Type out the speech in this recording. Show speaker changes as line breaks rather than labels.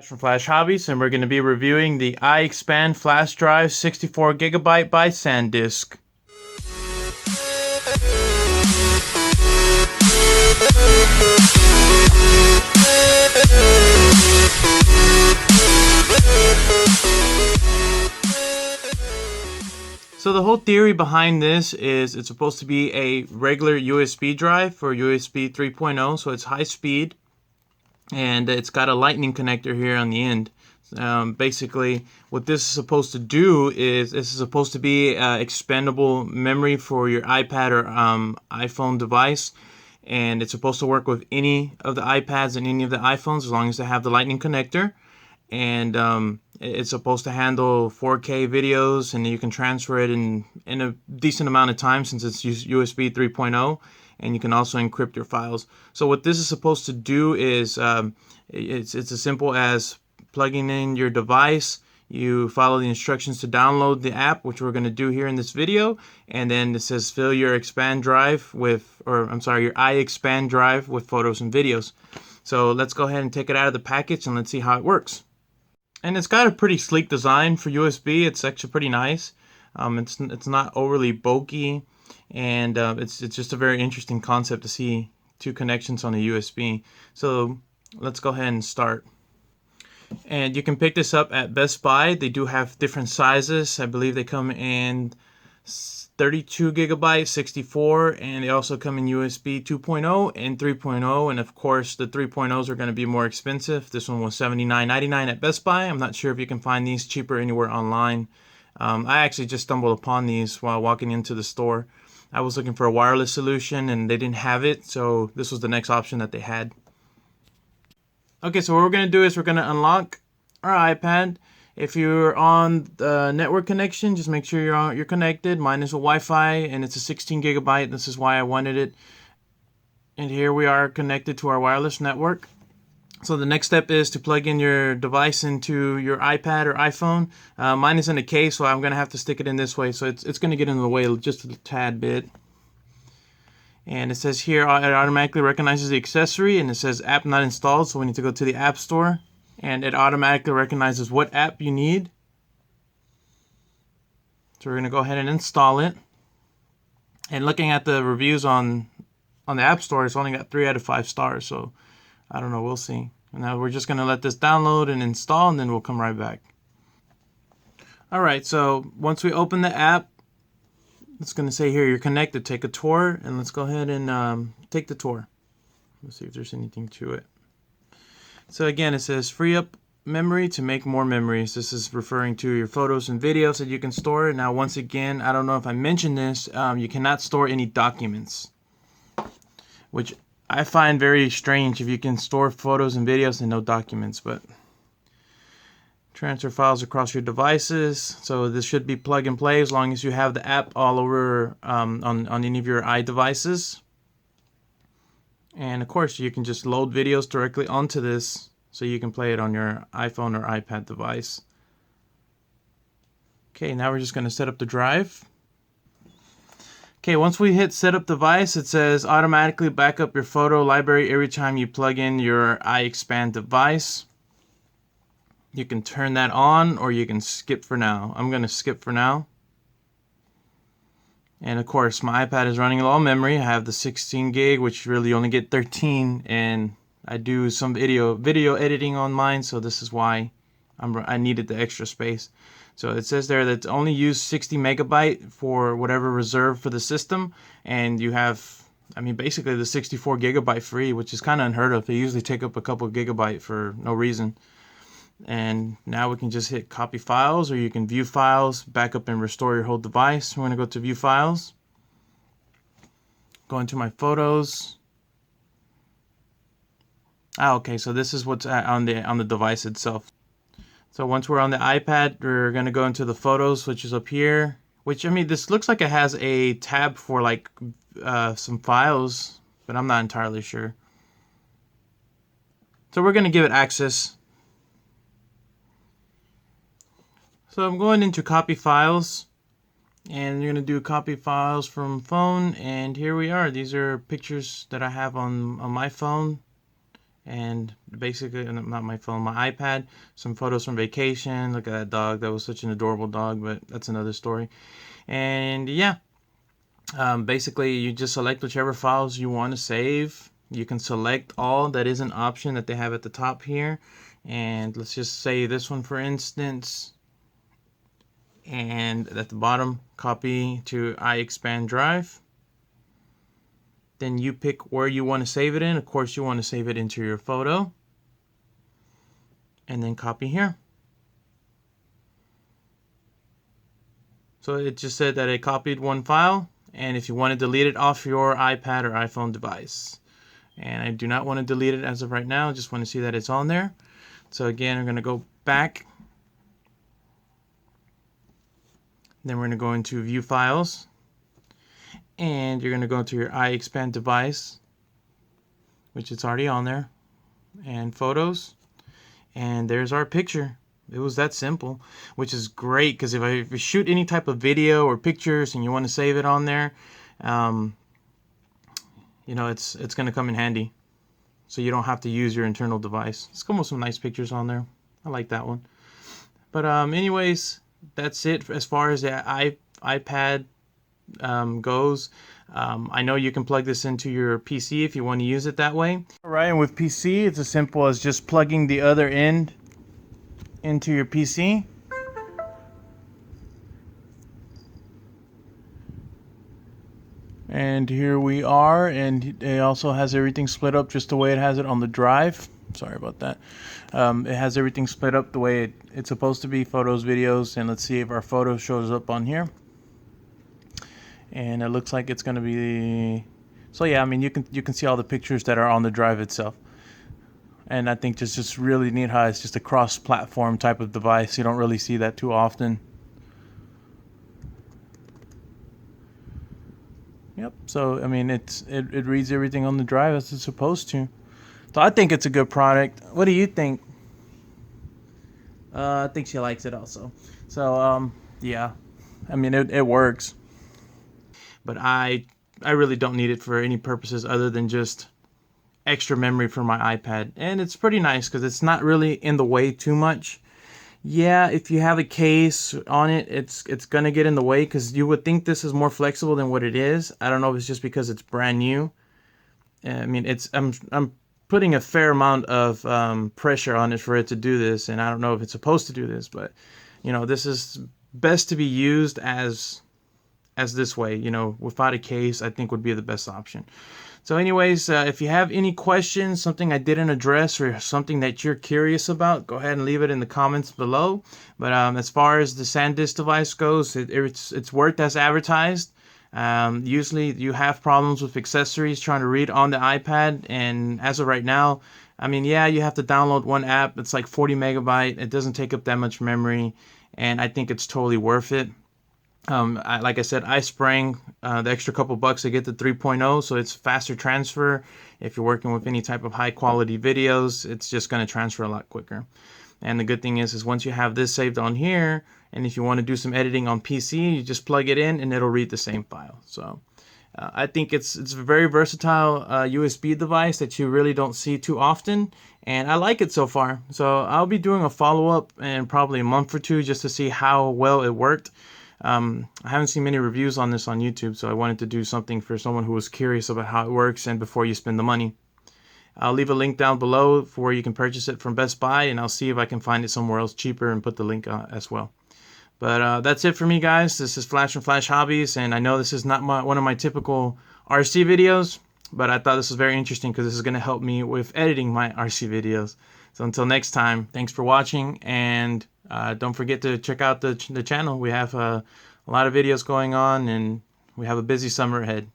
From Flash Hobbies, and we're going to be reviewing the iXpand flash drive 64GB by SanDisk. So the whole theory behind this is it's supposed to be a regular USB drive for USB 3.0, so it's high speed, and it's got a lightning connector here on the end. Basically, what this is supposed to do is this is supposed to be expandable memory for your iPad or iPhone device, and it's supposed to work with any of the iPads and any of the iPhones as long as they have the lightning connector. And it's supposed to handle 4K videos, and you can transfer it in a decent amount of time since it's USB 3.0, and you can also encrypt your files. So what this is supposed to do is it's as simple as plugging in your device. You follow the instructions to download the app, which we're going to do here in this video, and then it says fill your iXpand drive with, or I'm sorry, your iXpand drive with photos and videos. So let's go ahead and take it out of the package and let's see how it works. And it's got a pretty sleek design for USB. It's actually pretty nice. It's not overly bulky, and it's just a very interesting concept to see two connections on a USB. So let's go ahead and start. And you can pick this up at Best Buy. They do have different sizes. I believe they come in 32GB, 64, and they also come in USB 2.0 and 3.0, and of course the 3.0s are going to be more expensive. This one was $79.99 at Best Buy. I'm not sure if you can find these cheaper anywhere online. I actually just stumbled upon these while walking into the store. I was looking for a wireless solution and they didn't have it, so this was the next option that they had. Okay, so what we're going to do is we're going to unlock our iPad. If you're on the network connection, just make sure you're connected. Mine is a Wi-Fi, and it's a 16GB. This is why I wanted it. And here we are connected to our wireless network. So the next step is to plug in your device into your iPad or iPhone. Mine is in a case, so I'm going to have to stick it in this way. So it's going to get in the way just a tad bit. And it says here it automatically recognizes the accessory, and it says app not installed, so we need to go to the App Store. And it automatically recognizes what app you need. So we're going to go ahead and install it. And looking at the reviews on the App Store, it's only got 3 out of 5 stars. So I don't know, we'll see. And now we're just going to let this download and install, and then we'll come right back. Alright, so once we open the app, it's going to say here you're connected. Take a tour, and let's go ahead and take the tour. Let's see if there's anything to it. So again, it says free up memory to make more memories. This is referring to your photos and videos that you can store. Now, once again, I don't know if I mentioned this, you cannot store any documents, which I find very strange if you can store photos and videos and no documents. But transfer files across your devices. So this should be plug and play as long as you have the app all over on any of your iDevices. And of course, you can just load videos directly onto this so you can play it on your iPhone or iPad device. Okay, now we're just going to set up the drive. Okay, once we hit set up device, it says automatically back up your photo library every time you plug in your iXpand device. You can turn that on or you can skip for now. I'm going to skip for now. And of course, my iPad is running low on memory. I have the 16 gig, which really only get 13, and I do some video editing on mine, so this is why I needed the extra space. So it says there that only use 60 megabyte for whatever reserved for the system, and you have, I mean, basically the 64 gigabyte free, which is kind of unheard of. They usually take up a couple of gigabyte for no reason. And now we can just hit copy files, or you can view files, back up and restore your whole device. We're going to go to view files, go into my photos. Okay, so this is what's on the device itself. So once we're on the iPad, we're going to go into the photos, which is up here, which, I mean, this looks like it has a tab for like some files, but I'm not entirely sure. So we're going to give it access. So I'm going into copy files, and you're going to do copy files from phone, and here we are. These are pictures that I have on my phone, and basically, not my phone, my iPad, some photos from vacation. Look at that dog. That was such an adorable dog, but that's another story. And yeah, basically you just select whichever files you want to save. You can select all. That is an option that they have at the top here. And let's just say this one, for instance. And at the bottom, copy to iXpand drive. Then you pick where you want to save it in. Of course, you want to save it into your photo. And then copy here. So it just said that it copied one file. And if you want to delete it off your iPad or iPhone device. And I do not want to delete it as of right now. I just want to see that it's on there. So again, I'm going to go back. Then we're going to go into View Files. And you're going to go to your iXpand device, which it's already on there, and Photos. And there's our picture. It was that simple, which is great because if you shoot any type of video or pictures and you want to save it on there, you know, it's going to come in handy. So you don't have to use your internal device. It's come with some nice pictures on there. I like that one. But anyways, that's it as far as the iPad goes. I know you can plug this into your PC if you want to use it that way. Alright, and with PC, it's as simple as just plugging the other end into your PC. And here we are, and it also has everything split up just the way it has it on the drive. Sorry about that. It has everything split up the way it's supposed to be, photos, videos, and let's see if our photo shows up on here. And it looks like it's going to be, so yeah, I mean, you can see all the pictures that are on the drive itself. And I think it's just really neat how it's just a cross-platform type of device. You don't really see that too often. Yep. So I mean, it reads everything on the drive as it's supposed to. So I think it's a good product. What do you think? I think she likes it also. So yeah, I mean, it works. But I really don't need it for any purposes other than just extra memory for my iPad. And it's pretty nice because it's not really in the way too much. Yeah, if you have a case on it, it's gonna get in the way because you would think this is more flexible than what it is. I don't know if it's just because it's brand new. I mean, I'm putting a fair amount of pressure on it for it to do this, and I don't know if it's supposed to do this, but you know, this is best to be used as this way, you know, without a case. I think would be the best option. So anyways, if you have any questions, something I didn't address, or something that you're curious about, go ahead and leave it in the comments below. But as far as the SanDisk device goes, it's worked as advertised. Usually you have problems with accessories trying to read on the iPad, and as of right now, I mean, yeah, you have to download one app. It's like 40 megabyte. It doesn't take up that much memory, and I think it's totally worth it. Like I said, I sprang the extra couple bucks to get the 3.0, so it's faster transfer. If you're working with any type of high quality videos, it's just going to transfer a lot quicker. And the good thing is once you have this saved on here, and if you want to do some editing on PC, you just plug it in and it'll read the same file. So I think it's a very versatile USB device that you really don't see too often, and I like it so far. So I'll be doing a follow-up in probably a month or two just to see how well it worked. I haven't seen many reviews on this on YouTube, so I wanted to do something for someone who was curious about how it works and before you spend the money. I'll leave a link down below for where you can purchase it from Best Buy, and I'll see if I can find it somewhere else cheaper and put the link as well. But that's it for me, guys. This is Flash and Flash Hobbies, and I know this is not one of my typical RC videos, but I thought this was very interesting because this is going to help me with editing my RC videos. So until next time, thanks for watching, and don't forget to check out the channel. We have a lot of videos going on, and we have a busy summer ahead.